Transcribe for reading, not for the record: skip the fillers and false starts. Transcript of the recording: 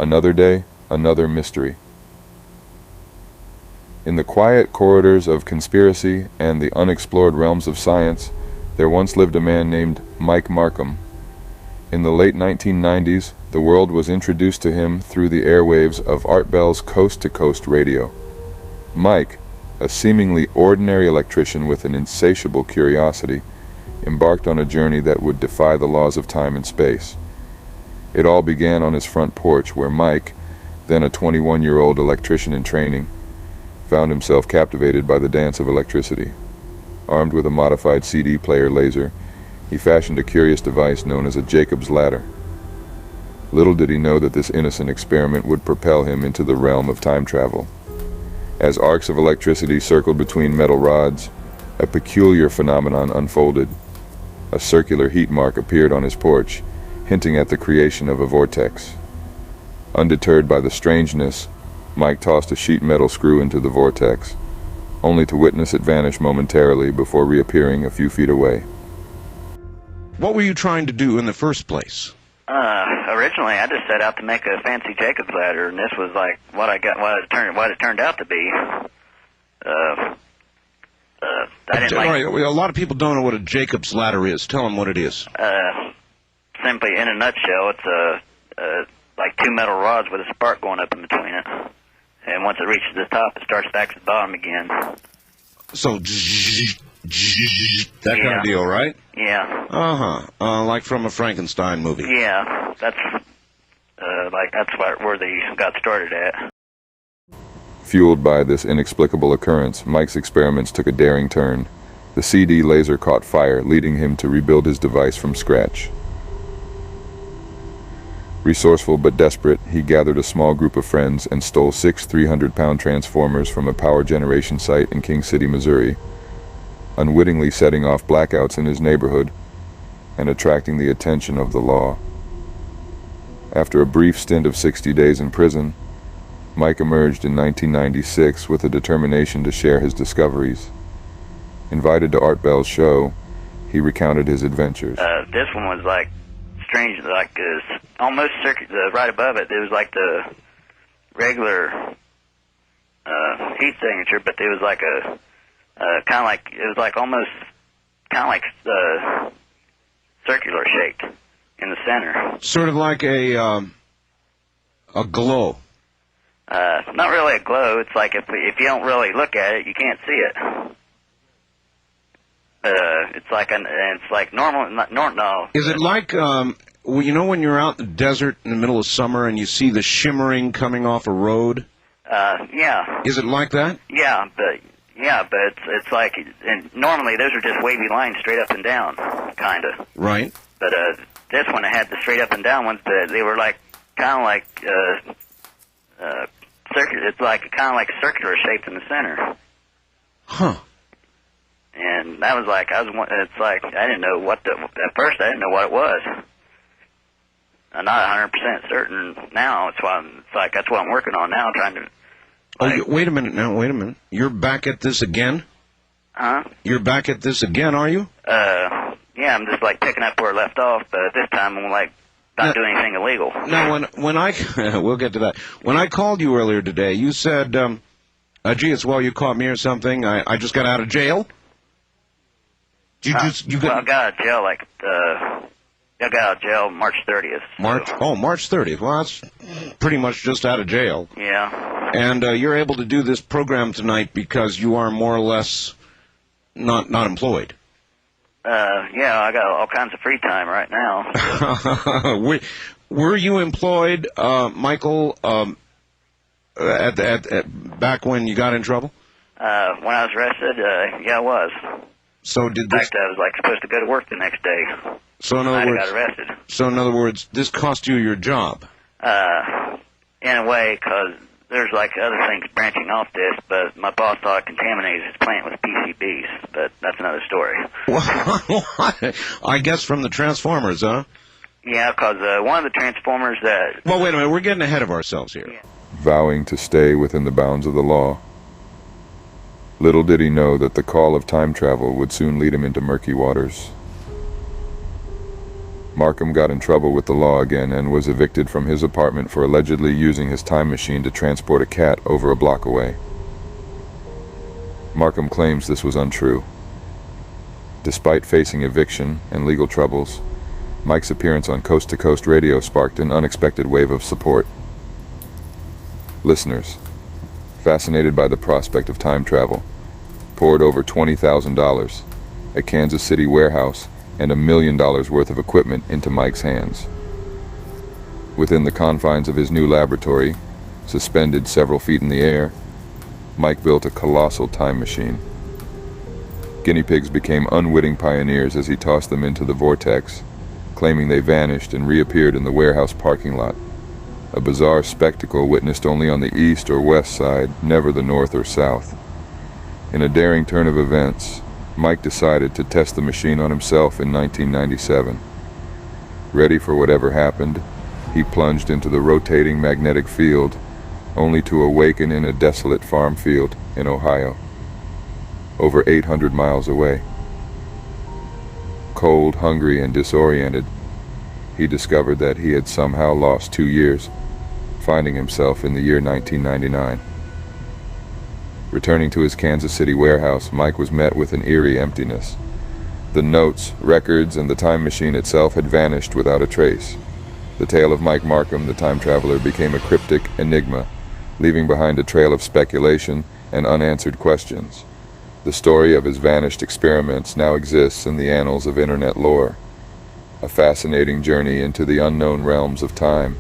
Another day, another mystery. In the quiet corridors of conspiracy and the unexplored realms of science, there once lived a man named Mike Markham. In the late 1990s, the world was introduced to him through the airwaves of Art Bell's Coast to Coast radio. Mike, a seemingly ordinary electrician with an insatiable curiosity, embarked on a journey that would defy the laws of time and space. It all began on his front porch, where Mike, then a 21-year-old electrician in training, found himself captivated by the dance of electricity. Armed with a modified CD player laser, he fashioned a curious device known as a Jacob's ladder. Little did he know that this innocent experiment would propel him into the realm of time travel. As arcs of electricity circled between metal rods, a peculiar phenomenon unfolded. A circular heat mark appeared on his porch, hinting at the creation of a vortex. Undeterred by the strangeness, Mike tossed a sheet metal screw into the vortex, only to witness it vanish momentarily before reappearing a few feet away. What were you trying to do in the first place? Originally I just set out to make a fancy Jacob's ladder, and this was like what it turned out to be. I didn't like... Right, a lot of people don't know what a Jacob's ladder is. Tell them what it is. Simply, in a nutshell, it's like two metal rods with a spark going up in between it. And once it reaches the top, it starts back to the bottom again. So, that kind of deal, right? Yeah. Like from a Frankenstein movie. Yeah, that's where they got started at. Fueled by this inexplicable occurrence, Mike's experiments took a daring turn. The CD laser caught fire, leading him to rebuild his device from scratch. Resourceful but desperate, he gathered a small group of friends and stole 6 300-pound transformers from a power generation site in King City, Missouri, unwittingly setting off blackouts in his neighborhood and attracting the attention of the law. After a brief stint of 60 days in prison, Mike emerged in 1996 with a determination to share his discoveries. Invited to Art Bell's show, he recounted his adventures. This one was like strange, like almost right above it. It was like the regular heat signature, but it was like a kind of like it was like almost kind of like circular shaped in the center. Sort of like a glow. Not really a glow. It's like if you don't really look at it, you can't see it. It's like normal. No. Is it like well, you know when you're out in the desert in the middle of summer and you see the shimmering coming off a road? Yeah. Is it like that? Yeah, but it's like, and normally those are just wavy lines straight up and down, kind of. Right. But this one had the straight up and down ones, but they were like kind of like circular. It's like kind of like circular shaped in the center. Huh. And that was like it's like I didn't know what at first I didn't know what it was. I'm not 100% certain now. It's like that's what I'm working on now, trying to. Like, wait a minute now. Wait a minute. You're back at this again? Huh? You're back at this again, are you? Yeah. I'm just like picking up where I left off, but this time I'm like not doing anything illegal. Now, when I we'll get to that. When I called you earlier today, you said, "Gee, it's well you caught me or something. I just got out of jail." Well, I got out of jail I got out of jail March 30th. So. March 30th. Well, that's pretty much just out of jail. Yeah. And you're able to do this program tonight because you are more or less not employed. Yeah, I got all kinds of free time right now. Were you employed, Michael, back when you got in trouble? When I was arrested, yeah, I was. So did in fact, I was like supposed to go to work the next day. So in other words, I got arrested. So in other words, this cost you your job. In a way, because there's like other things branching off this, but my boss thought it contaminated his plant with PCBs, but that's another story. What? I guess from the Transformers, huh? Yeah, because one of the Transformers that... Well, wait a minute, we're getting ahead of ourselves here. Yeah. Vowing to stay within the bounds of the law, little did he know that the call of time travel would soon lead him into murky waters. Markham got in trouble with the law again and was evicted from his apartment for allegedly using his time machine to transport a cat over a block away. Markham claims this was untrue. Despite facing eviction and legal troubles, Mike's appearance on Coast to Coast Radio sparked an unexpected wave of support. Listeners, fascinated by the prospect of time travel, poured over $20,000, a Kansas City warehouse, and $1 million worth of equipment into Mike's hands. Within the confines of his new laboratory, suspended several feet in the air, Mike built a colossal time machine. Guinea pigs became unwitting pioneers as he tossed them into the vortex, claiming they vanished and reappeared in the warehouse parking lot. A bizarre spectacle witnessed only on the east or west side, never the north or south. In a daring turn of events, Mike decided to test the machine on himself in 1997. Ready for whatever happened, he plunged into the rotating magnetic field, only to awaken in a desolate farm field in Ohio, over 800 miles away. Cold, hungry, and disoriented, he discovered that he had somehow lost 2 years, finding himself in the year 1999. Returning to his Kansas City warehouse, Mike was met with an eerie emptiness. The notes, records, and the time machine itself had vanished without a trace. The tale of Mike Markham, the time traveler, became a cryptic enigma, leaving behind a trail of speculation and unanswered questions. The story of his vanished experiments now exists in the annals of internet lore, a fascinating journey into the unknown realms of time